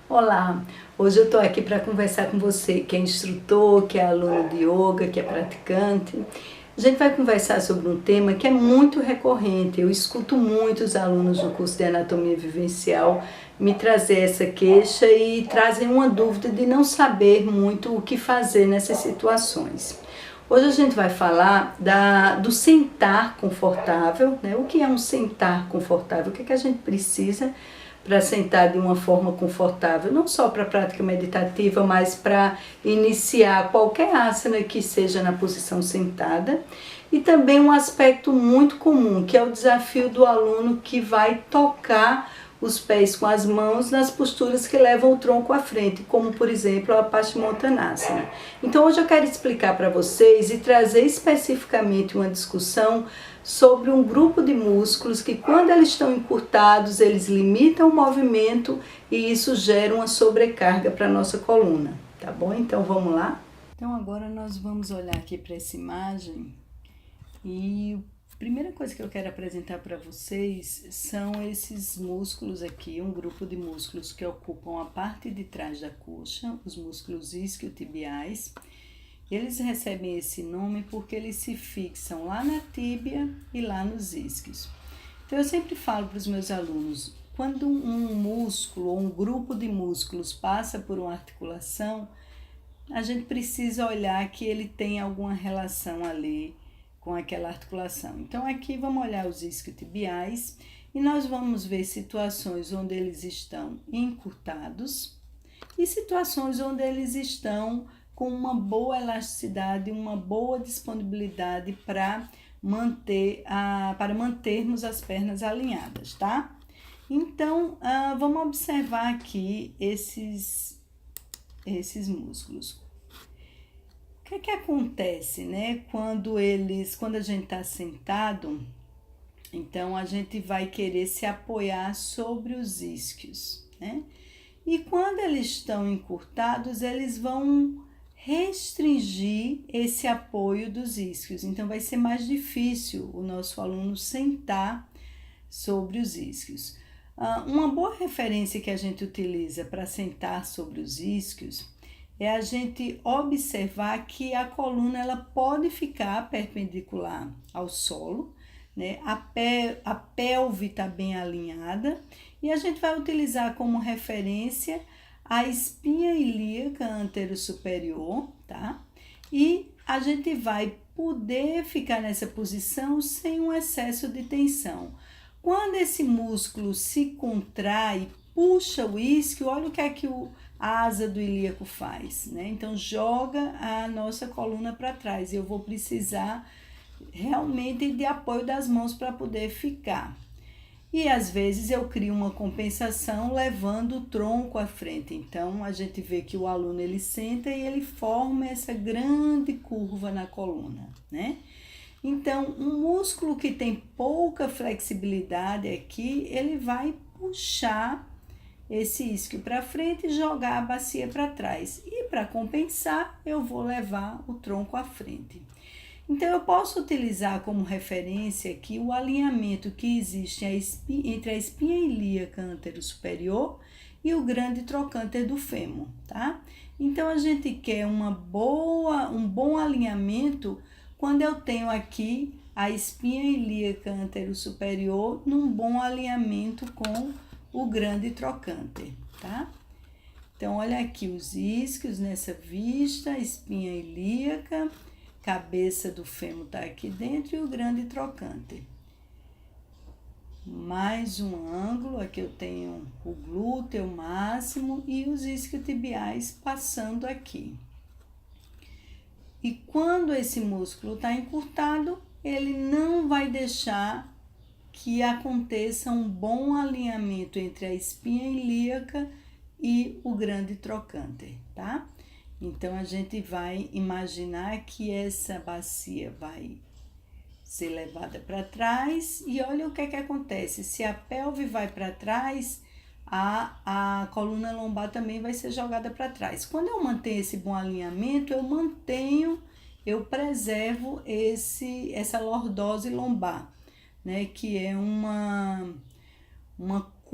Olá, hoje eu estou aqui para conversar com você que é instrutor, que é aluno de yoga, que é praticante. A gente vai conversar sobre um tema que é muito recorrente. Eu escuto muitos alunos do curso de Anatomia Vivencial me trazer essa queixa e trazem uma dúvida de não saber muito o que fazer nessas situações. Hoje a gente vai falar do sentar confortável, né? O que é um sentar confortável? O que a gente precisa para sentar de uma forma confortável, não só para a prática meditativa, mas para iniciar qualquer asana que seja na posição sentada. E também um aspecto muito comum, que é o desafio do aluno que vai tocar os pés com as mãos nas posturas que levam o tronco à frente, como por exemplo a Paschimottanasana. Então hoje eu quero explicar para vocês e trazer especificamente uma discussão sobre um grupo de músculos que quando eles estão encurtados, eles limitam o movimento e isso gera uma sobrecarga para a nossa coluna, tá bom? Então vamos lá? Então agora nós vamos olhar aqui para essa imagem e a primeira coisa que eu quero apresentar para vocês são esses músculos aqui, um grupo de músculos que ocupam a parte de trás da coxa, os músculos isquiotibiais. Eles recebem esse nome porque eles se fixam lá na tíbia e lá nos isquios. Então eu sempre falo para os meus alunos, quando um músculo ou um grupo de músculos passa por uma articulação, a gente precisa olhar que ele tem alguma relação ali com aquela articulação. Então aqui vamos olhar os isquiotibiais e nós vamos ver situações onde eles estão encurtados e situações onde eles estão com uma boa elasticidade, uma boa disponibilidade para mantermos as pernas alinhadas, tá? Então, vamos observar aqui esses músculos. O que acontece, né? Quando a gente está sentado, então a gente vai querer se apoiar sobre os isquios, né? E quando eles estão encurtados, eles vão restringir esse apoio dos isquios. Então vai ser mais difícil o nosso aluno sentar sobre os isquios. Uma boa referência que a gente utiliza para sentar sobre os isquios é a gente observar que a coluna ela pode ficar perpendicular ao solo, né? A pelve está bem alinhada e a gente vai utilizar como referência a espinha ilíaca anterosuperior, tá? E a gente vai poder ficar nessa posição sem um excesso de tensão. Quando esse músculo se contrai, puxa o isquio, olha o que é que a asa do ilíaco faz, né? Então joga a nossa coluna para trás e eu vou precisar realmente de apoio das mãos para poder ficar. E às vezes eu crio uma compensação levando o tronco à frente. Então a gente vê que o aluno ele senta e ele forma essa grande curva na coluna, né? Então, um músculo que tem pouca flexibilidade aqui, ele vai puxar esse isquio para frente e jogar a bacia para trás. E para compensar, eu vou levar o tronco à frente. Então, eu posso utilizar como referência aqui o alinhamento que existe entre a espinha ilíaca anterosuperior e o grande trocânter do fêmur, tá? Então, a gente quer um bom alinhamento quando eu tenho aqui a espinha ilíaca anterosuperior num bom alinhamento com o grande trocânter, tá? Então, olha aqui os isquios nessa vista, espinha ilíaca, cabeça do fêmur tá aqui dentro e o grande trocânter. Mais um ângulo, aqui eu tenho o glúteo máximo e os isquiotibiais passando aqui. E quando esse músculo está encurtado, ele não vai deixar que aconteça um bom alinhamento entre a espinha ilíaca e o grande trocânter, tá? Então, a gente vai imaginar que essa bacia vai ser levada para trás e olha o que acontece. Se a pelve vai para trás, a coluna lombar também vai ser jogada para trás. Quando eu mantenho esse bom alinhamento, eu preservo essa lordose lombar, né? Que é uma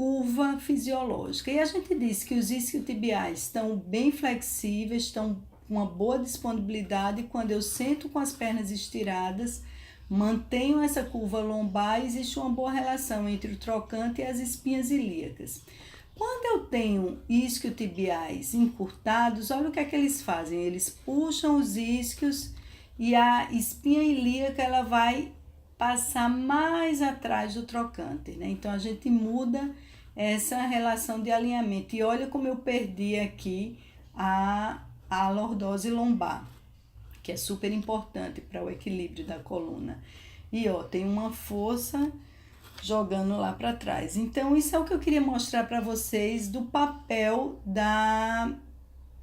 curva fisiológica. E a gente disse que os isquiotibiais estão bem flexíveis, estão com uma boa disponibilidade. Quando eu sento com as pernas estiradas, mantenho essa curva lombar, existe uma boa relação entre o trocante e as espinhas ilíacas. Quando eu tenho isquiotibiais encurtados, olha o que é que eles fazem. Eles puxam os isquios e a espinha ilíaca ela vai passar mais atrás do trocante, né? Então, a gente muda essa relação de alinhamento. E olha como eu perdi aqui a lordose lombar, que é super importante para o equilíbrio da coluna. E, ó, tem uma força jogando lá para trás. Então, isso é o que eu queria mostrar para vocês do papel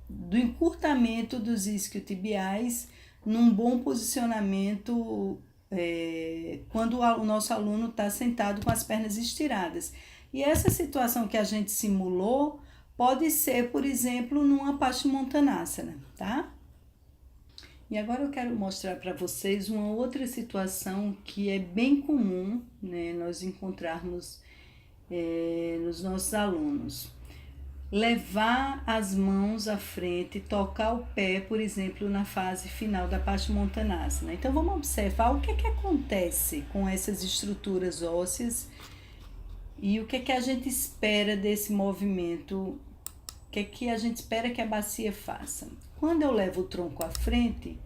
do encurtamento dos isquiotibiais num bom posicionamento quando o nosso aluno está sentado com as pernas estiradas. E essa situação que a gente simulou pode ser, por exemplo, numa Paschimottanasana, tá? E agora eu quero mostrar para vocês uma outra situação que é bem comum, né, nós encontrarmos nos nossos alunos. Levar as mãos à frente, tocar o pé, por exemplo, na fase final da Paschimottanasana. Então, vamos observar o que é que acontece com essas estruturas ósseas e o que é que a gente espera desse movimento, o que é que a gente espera que a bacia faça. Quando eu levo o tronco à frente,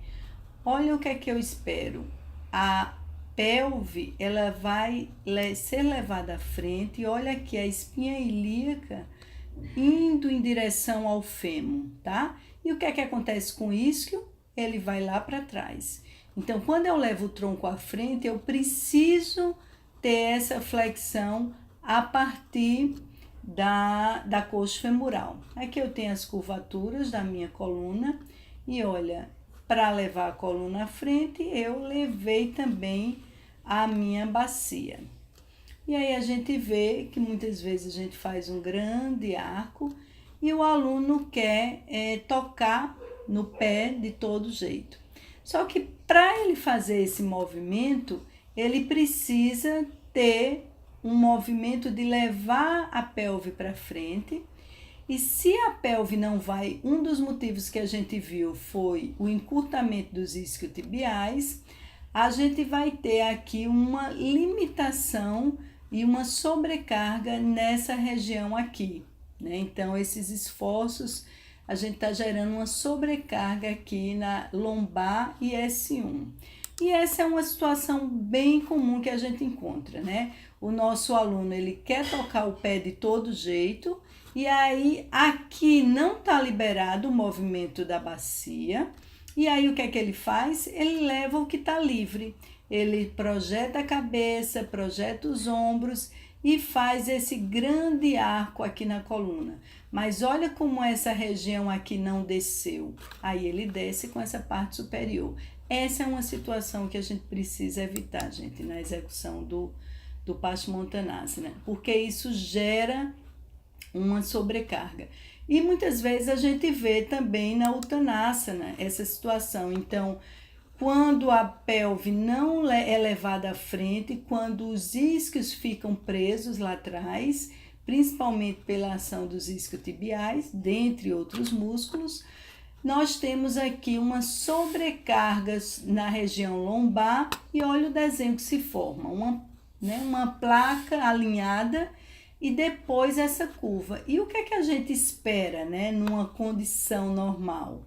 olha o que é que eu espero. A pelve, ela vai ser levada à frente e olha aqui a espinha ilíaca indo em direção ao fêmur, tá? E o que é que acontece com o isquio? Ele vai lá para trás. Então, quando eu levo o tronco à frente, eu preciso ter essa flexão a partir da coxa femoral. Aqui eu tenho as curvaturas da minha coluna e olha, para levar a coluna à frente, eu levei também a minha bacia. E aí a gente vê que muitas vezes a gente faz um grande arco e o aluno quer tocar no pé de todo jeito. Só que para ele fazer esse movimento, ele precisa ter um movimento de levar a pelve para frente. E se a pelve não vai, um dos motivos que a gente viu foi o encurtamento dos isquiotibiais, a gente vai ter aqui uma limitação e uma sobrecarga nessa região aqui, né? Então, esses esforços, a gente está gerando uma sobrecarga aqui na lombar e S1. E essa é uma situação bem comum que a gente encontra, né? O nosso aluno, ele quer tocar o pé de todo jeito, e aí aqui não está liberado o movimento da bacia, e aí o que é que ele faz? Ele leva o que está livre. Ele projeta a cabeça, projeta os ombros e faz esse grande arco aqui na coluna. Mas olha como essa região aqui não desceu. Aí ele desce com essa parte superior. Essa é uma situação que a gente precisa evitar, gente, na execução do Paschimottanasana, porque isso gera uma sobrecarga. E muitas vezes a gente vê também na Uttanasana essa situação. Então, quando a pelve não é levada à frente, quando os isquios ficam presos lá atrás, principalmente pela ação dos isquiotibiais, dentre outros músculos, nós temos aqui uma sobrecarga na região lombar e olha o desenho que se forma, uma placa alinhada e depois essa curva. E o que é que a gente espera, né, numa condição normal?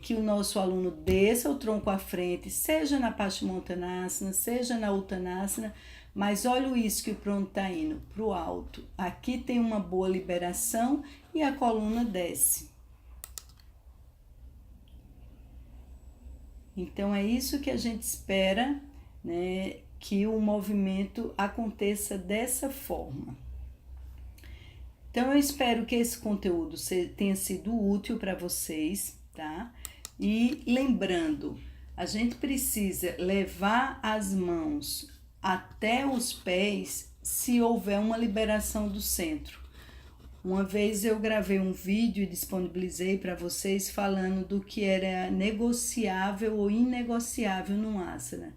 Que o nosso aluno desça o tronco à frente, seja na Paschimottanasana, seja na Uttanasana, mas olha o isquio pronto está indo para o alto. Aqui tem uma boa liberação e a coluna desce. Então, é isso que a gente espera, né, que o movimento aconteça dessa forma. Então, eu espero que esse conteúdo tenha sido útil para vocês, tá? E lembrando, a gente precisa levar as mãos até os pés se houver uma liberação do centro. Uma vez eu gravei um vídeo e disponibilizei para vocês falando do que era negociável ou inegociável no asana.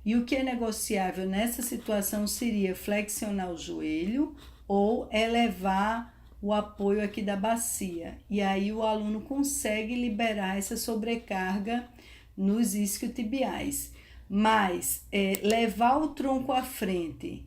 E o que é negociável nessa situação seria flexionar o joelho ou elevar o apoio aqui da bacia. E aí o aluno consegue liberar essa sobrecarga nos isquiotibiais. Mas levar o tronco à frente,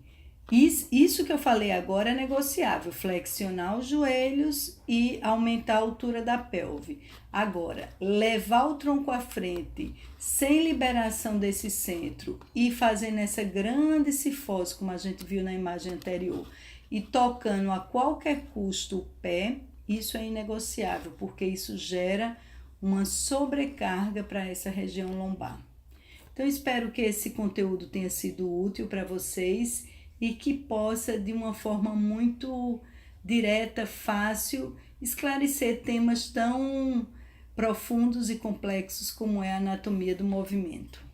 isso que eu falei agora é negociável, flexionar os joelhos e aumentar a altura da pelve. Agora, levar o tronco à frente sem liberação desse centro e fazendo essa grande cifose, como a gente viu na imagem anterior, e tocando a qualquer custo o pé, isso é inegociável, porque isso gera uma sobrecarga para essa região lombar. Então, espero que esse conteúdo tenha sido útil para vocês e que possa, de uma forma muito direta, fácil, esclarecer temas tão profundos e complexos como é a anatomia do movimento.